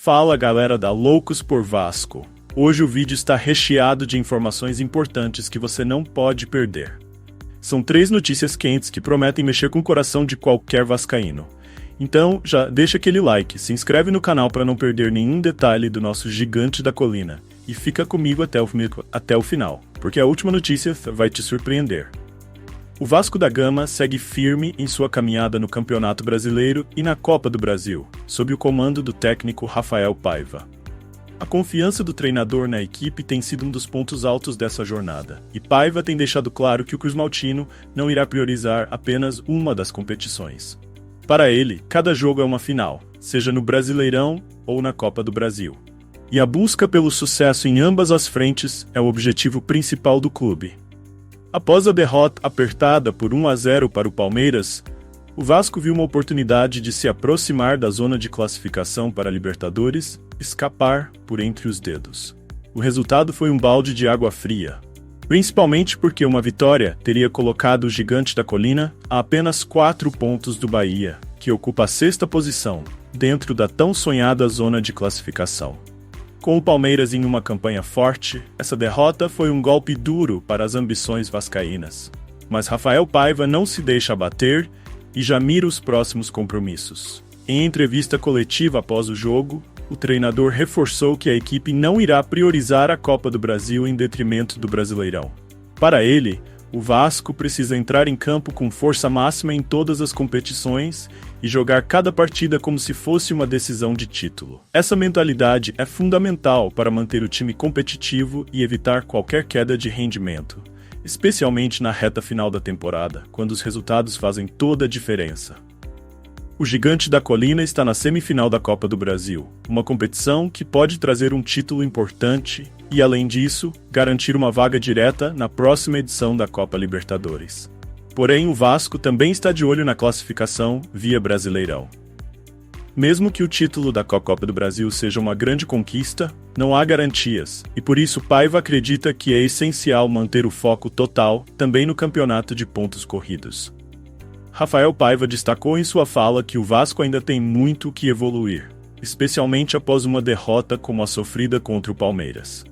Fala galera da Loucos por Vasco! Hoje o vídeo está recheado de informações importantes que você não pode perder. São 3 notícias quentes que prometem mexer com o coração de qualquer vascaíno. Então já deixa aquele like, se inscreve no canal para não perder nenhum detalhe do nosso gigante da colina e fica comigo até o final, porque a última notícia vai te surpreender. O Vasco da Gama segue firme em sua caminhada no Campeonato Brasileiro e na Copa do Brasil, sob o comando do técnico Rafael Paiva. A confiança do treinador na equipe tem sido um dos pontos altos dessa jornada, e Paiva tem deixado claro que o Cruzmaltino não irá priorizar apenas uma das competições. Para ele, cada jogo é uma final, seja no Brasileirão ou na Copa do Brasil. E a busca pelo sucesso em ambas as frentes é o objetivo principal do clube. Após a derrota apertada por 1-0 para o Palmeiras, o Vasco viu uma oportunidade de se aproximar da zona de classificação para a Libertadores, escapar por entre os dedos. O resultado foi um balde de água fria, principalmente porque uma vitória teria colocado o Gigante da Colina a apenas 4 pontos do Bahia, que ocupa a 6ª posição, dentro da tão sonhada zona de classificação. Com o Palmeiras em uma campanha forte, essa derrota foi um golpe duro para as ambições vascaínas. Mas Rafael Paiva não se deixa abater e já mira os próximos compromissos. Em entrevista coletiva após o jogo, o treinador reforçou que a equipe não irá priorizar a Copa do Brasil em detrimento do Brasileirão. Para ele, o Vasco precisa entrar em campo com força máxima em todas as competições e jogar cada partida como se fosse uma decisão de título. Essa mentalidade é fundamental para manter o time competitivo e evitar qualquer queda de rendimento, especialmente na reta final da temporada, quando os resultados fazem toda a diferença. O Gigante da Colina está na semifinal da Copa do Brasil, uma competição que pode trazer um título importante e, além disso, garantir uma vaga direta na próxima edição da Copa Libertadores. Porém, o Vasco também está de olho na classificação via Brasileirão. Mesmo que o título da Copa do Brasil seja uma grande conquista, não há garantias, e por isso Paiva acredita que é essencial manter o foco total também no campeonato de pontos corridos. Rafael Paiva destacou em sua fala que o Vasco ainda tem muito que evoluir, especialmente após uma derrota como a sofrida contra o Palmeiras.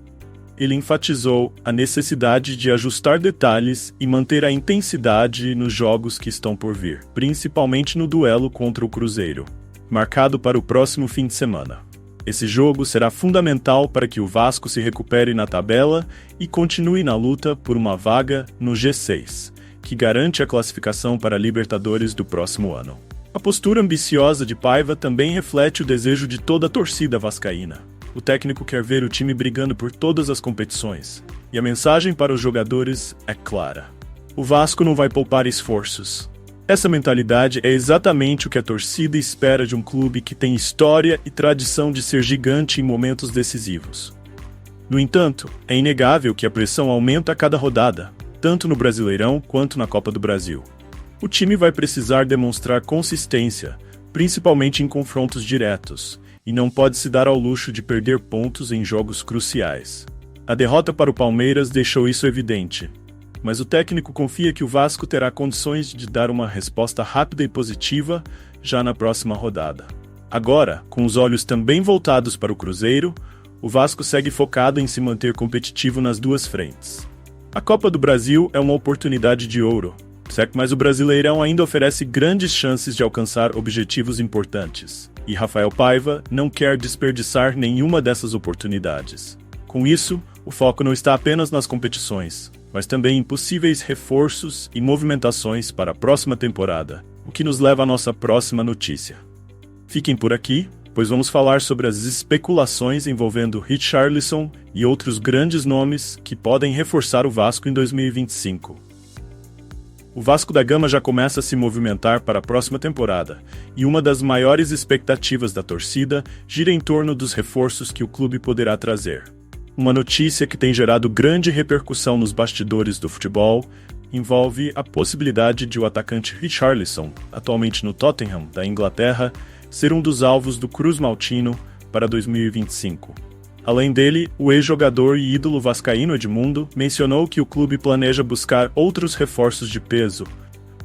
Ele enfatizou a necessidade de ajustar detalhes e manter a intensidade nos jogos que estão por vir, principalmente no duelo contra o Cruzeiro, marcado para o próximo fim de semana. Esse jogo será fundamental para que o Vasco se recupere na tabela e continue na luta por uma vaga no G6, que garante a classificação para a Libertadores do próximo ano. A postura ambiciosa de Paiva também reflete o desejo de toda a torcida vascaína. O técnico quer ver o time brigando por todas as competições, e a mensagem para os jogadores é clara. O Vasco não vai poupar esforços. Essa mentalidade é exatamente o que a torcida espera de um clube que tem história e tradição de ser gigante em momentos decisivos. No entanto, é inegável que a pressão aumenta a cada rodada, tanto no Brasileirão quanto na Copa do Brasil. O time vai precisar demonstrar consistência, principalmente em confrontos diretos, e não pode se dar ao luxo de perder pontos em jogos cruciais. A derrota para o Palmeiras deixou isso evidente, mas o técnico confia que o Vasco terá condições de dar uma resposta rápida e positiva já na próxima rodada. Agora, com os olhos também voltados para o Cruzeiro, o Vasco segue focado em se manter competitivo nas duas frentes. A Copa do Brasil é uma oportunidade de ouro, mas o Brasileirão ainda oferece grandes chances de alcançar objetivos importantes, e Rafael Paiva não quer desperdiçar nenhuma dessas oportunidades. Com isso, o foco não está apenas nas competições, mas também em possíveis reforços e movimentações para a próxima temporada, o que nos leva à nossa próxima notícia. Fiquem por aqui, pois vamos falar sobre as especulações envolvendo Richarlison e outros grandes nomes que podem reforçar o Vasco em 2025. O Vasco da Gama já começa a se movimentar para a próxima temporada, e uma das maiores expectativas da torcida gira em torno dos reforços que o clube poderá trazer. Uma notícia que tem gerado grande repercussão nos bastidores do futebol envolve a possibilidade de o atacante Richarlison, atualmente no Tottenham, da Inglaterra, ser um dos alvos do Cruzmaltino para 2025. Além dele, o ex-jogador e ídolo vascaíno Edmundo mencionou que o clube planeja buscar outros reforços de peso,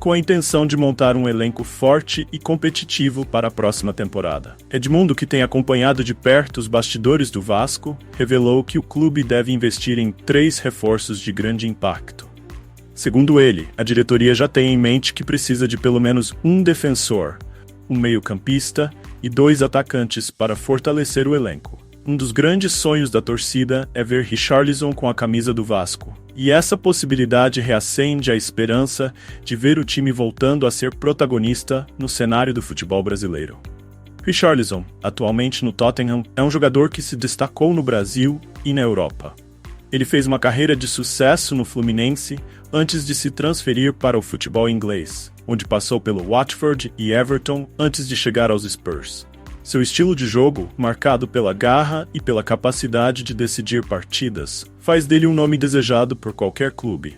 com a intenção de montar um elenco forte e competitivo para a próxima temporada. Edmundo, que tem acompanhado de perto os bastidores do Vasco, revelou que o clube deve investir em 3 reforços de grande impacto. Segundo ele, a diretoria já tem em mente que precisa de pelo menos um defensor, um meio-campista e 2 atacantes para fortalecer o elenco. Um dos grandes sonhos da torcida é ver Richarlison com a camisa do Vasco, e essa possibilidade reacende a esperança de ver o time voltando a ser protagonista no cenário do futebol brasileiro. Richarlison, atualmente no Tottenham, é um jogador que se destacou no Brasil e na Europa. Ele fez uma carreira de sucesso no Fluminense antes de se transferir para o futebol inglês, onde passou pelo Watford e Everton antes de chegar aos Spurs. Seu estilo de jogo, marcado pela garra e pela capacidade de decidir partidas, faz dele um nome desejado por qualquer clube.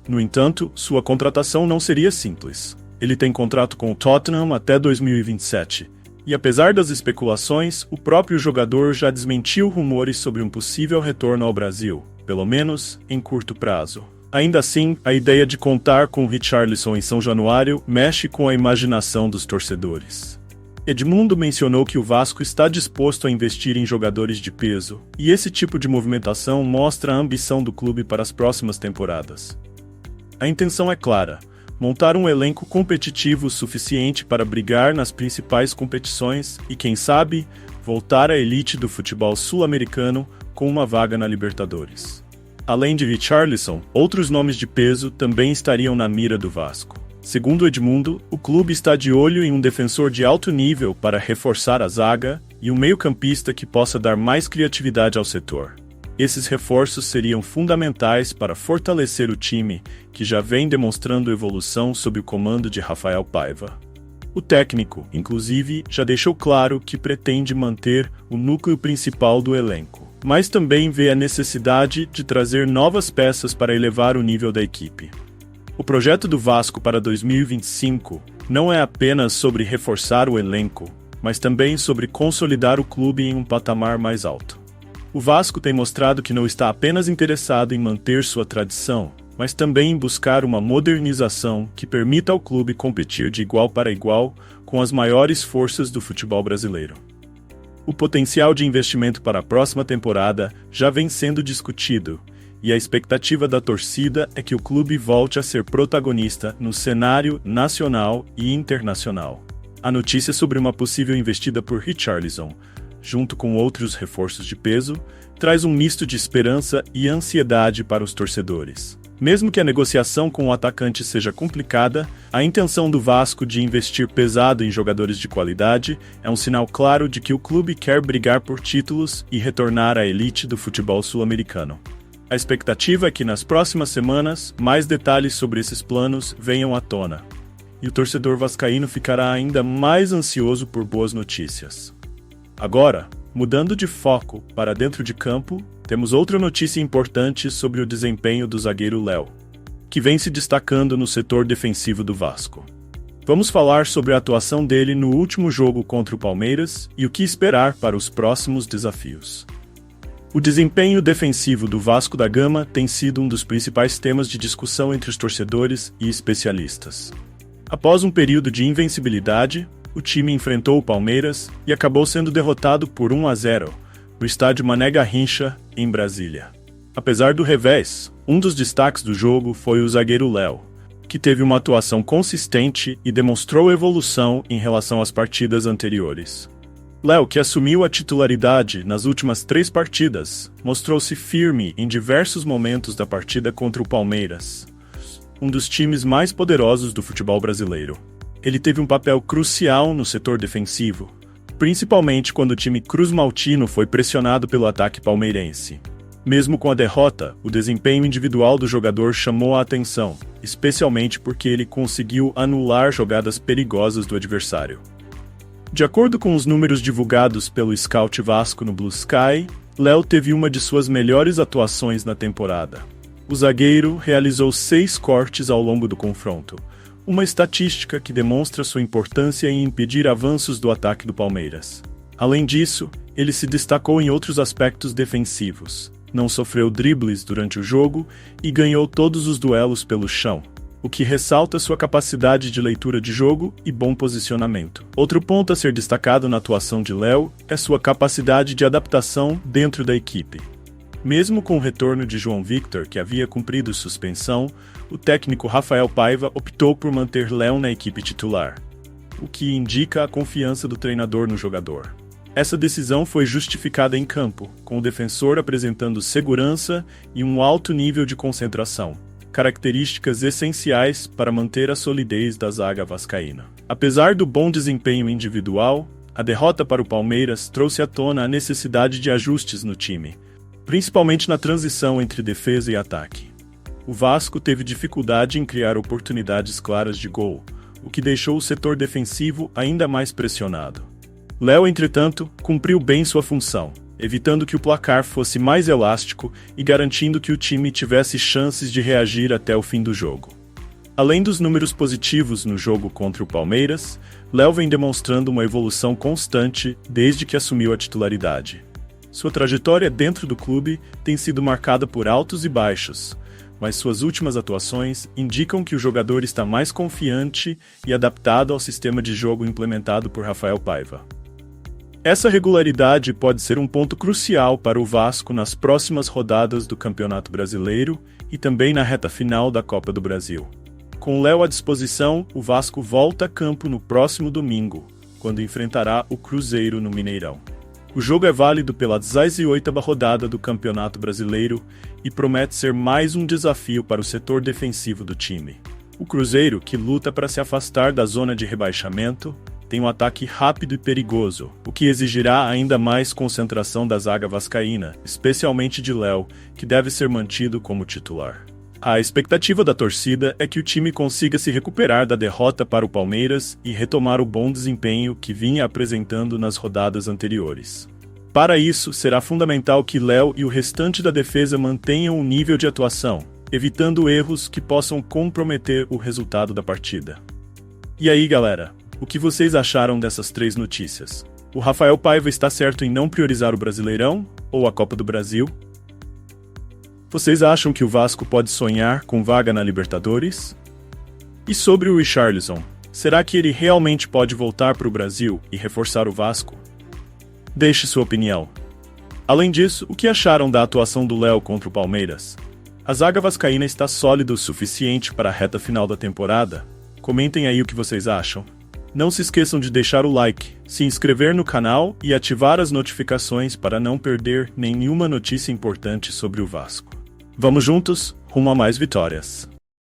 No entanto, sua contratação não seria simples. Ele tem contrato com o Tottenham até 2027, e apesar das especulações, o próprio jogador já desmentiu rumores sobre um possível retorno ao Brasil, pelo menos em curto prazo. Ainda assim, a ideia de contar com Richarlison em São Januário mexe com a imaginação dos torcedores. Edmundo mencionou que o Vasco está disposto a investir em jogadores de peso, e esse tipo de movimentação mostra a ambição do clube para as próximas temporadas. A intenção é clara: montar um elenco competitivo suficiente para brigar nas principais competições e, quem sabe, voltar à elite do futebol sul-americano com uma vaga na Libertadores. Além de Richarlison, outros nomes de peso também estariam na mira do Vasco. Segundo Edmundo, o clube está de olho em um defensor de alto nível para reforçar a zaga e um meio-campista que possa dar mais criatividade ao setor. Esses reforços seriam fundamentais para fortalecer o time, que já vem demonstrando evolução sob o comando de Rafael Paiva. O técnico, inclusive, já deixou claro que pretende manter o núcleo principal do elenco, mas também vê a necessidade de trazer novas peças para elevar o nível da equipe. O projeto do Vasco para 2025 não é apenas sobre reforçar o elenco, mas também sobre consolidar o clube em um patamar mais alto. O Vasco tem mostrado que não está apenas interessado em manter sua tradição, mas também em buscar uma modernização que permita ao clube competir de igual para igual com as maiores forças do futebol brasileiro. O potencial de investimento para a próxima temporada já vem sendo discutido, e a expectativa da torcida é que o clube volte a ser protagonista no cenário nacional e internacional. A notícia sobre uma possível investida por Richarlison, junto com outros reforços de peso, traz um misto de esperança e ansiedade para os torcedores. Mesmo que a negociação com o atacante seja complicada, a intenção do Vasco de investir pesado em jogadores de qualidade é um sinal claro de que o clube quer brigar por títulos e retornar à elite do futebol sul-americano. A expectativa é que nas próximas semanas, mais detalhes sobre esses planos venham à tona, e o torcedor vascaíno ficará ainda mais ansioso por boas notícias. Agora, mudando de foco para dentro de campo, temos outra notícia importante sobre o desempenho do zagueiro Léo, que vem se destacando no setor defensivo do Vasco. Vamos falar sobre a atuação dele no último jogo contra o Palmeiras e o que esperar para os próximos desafios. O desempenho defensivo do Vasco da Gama tem sido um dos principais temas de discussão entre os torcedores e especialistas. Após um período de invencibilidade, o time enfrentou o Palmeiras e acabou sendo derrotado por 1-0 no estádio Mané Garrincha, em Brasília. Apesar do revés, um dos destaques do jogo foi o zagueiro Léo, que teve uma atuação consistente e demonstrou evolução em relação às partidas anteriores. Léo, que assumiu a titularidade nas últimas 3 partidas, mostrou-se firme em diversos momentos da partida contra o Palmeiras, um dos times mais poderosos do futebol brasileiro. Ele teve um papel crucial no setor defensivo, principalmente quando o time cruz-maltino foi pressionado pelo ataque palmeirense. Mesmo com a derrota, o desempenho individual do jogador chamou a atenção, especialmente porque ele conseguiu anular jogadas perigosas do adversário. De acordo com os números divulgados pelo Scout Vasco no Blue Sky, Léo teve uma de suas melhores atuações na temporada. O zagueiro realizou 6 cortes ao longo do confronto, uma estatística que demonstra sua importância em impedir avanços do ataque do Palmeiras. Além disso, ele se destacou em outros aspectos defensivos, não sofreu dribles durante o jogo e ganhou todos os duelos pelo chão, o que ressalta sua capacidade de leitura de jogo e bom posicionamento. Outro ponto a ser destacado na atuação de Léo é sua capacidade de adaptação dentro da equipe. Mesmo com o retorno de João Victor, que havia cumprido suspensão, o técnico Rafael Paiva optou por manter Léo na equipe titular, o que indica a confiança do treinador no jogador. Essa decisão foi justificada em campo, com o defensor apresentando segurança e um alto nível de concentração, características essenciais para manter a solidez da zaga vascaína. Apesar do bom desempenho individual, a derrota para o Palmeiras trouxe à tona a necessidade de ajustes no time, principalmente na transição entre defesa e ataque. O Vasco teve dificuldade em criar oportunidades claras de gol, o que deixou o setor defensivo ainda mais pressionado. Léo, entretanto, cumpriu bem sua função, evitando que o placar fosse mais elástico e garantindo que o time tivesse chances de reagir até o fim do jogo. Além dos números positivos no jogo contra o Palmeiras, Léo vem demonstrando uma evolução constante desde que assumiu a titularidade. Sua trajetória dentro do clube tem sido marcada por altos e baixos, mas suas últimas atuações indicam que o jogador está mais confiante e adaptado ao sistema de jogo implementado por Rafael Paiva. Essa regularidade pode ser um ponto crucial para o Vasco nas próximas rodadas do Campeonato Brasileiro e também na reta final da Copa do Brasil. Com Léo à disposição, o Vasco volta a campo no próximo domingo, quando enfrentará o Cruzeiro no Mineirão. O jogo é válido pela 18ª rodada do Campeonato Brasileiro e promete ser mais um desafio para o setor defensivo do time. O Cruzeiro, que luta para se afastar da zona de rebaixamento, tem um ataque rápido e perigoso, o que exigirá ainda mais concentração da zaga vascaína, especialmente de Léo, que deve ser mantido como titular. A expectativa da torcida é que o time consiga se recuperar da derrota para o Palmeiras e retomar o bom desempenho que vinha apresentando nas rodadas anteriores. Para isso, será fundamental que Léo e o restante da defesa mantenham um nível de atuação, evitando erros que possam comprometer o resultado da partida. E aí, galera? O que vocês acharam dessas 3 notícias? O Rafael Paiva está certo em não priorizar o Brasileirão ou a Copa do Brasil? Vocês acham que o Vasco pode sonhar com vaga na Libertadores? E sobre o Richarlison, será que ele realmente pode voltar para o Brasil e reforçar o Vasco? Deixe sua opinião. Além disso, o que acharam da atuação do Léo contra o Palmeiras? A zaga vascaína está sólida o suficiente para a reta final da temporada? Comentem aí o que vocês acham. Não se esqueçam de deixar o like, se inscrever no canal e ativar as notificações para não perder nenhuma notícia importante sobre o Vasco. Vamos juntos, rumo a mais vitórias!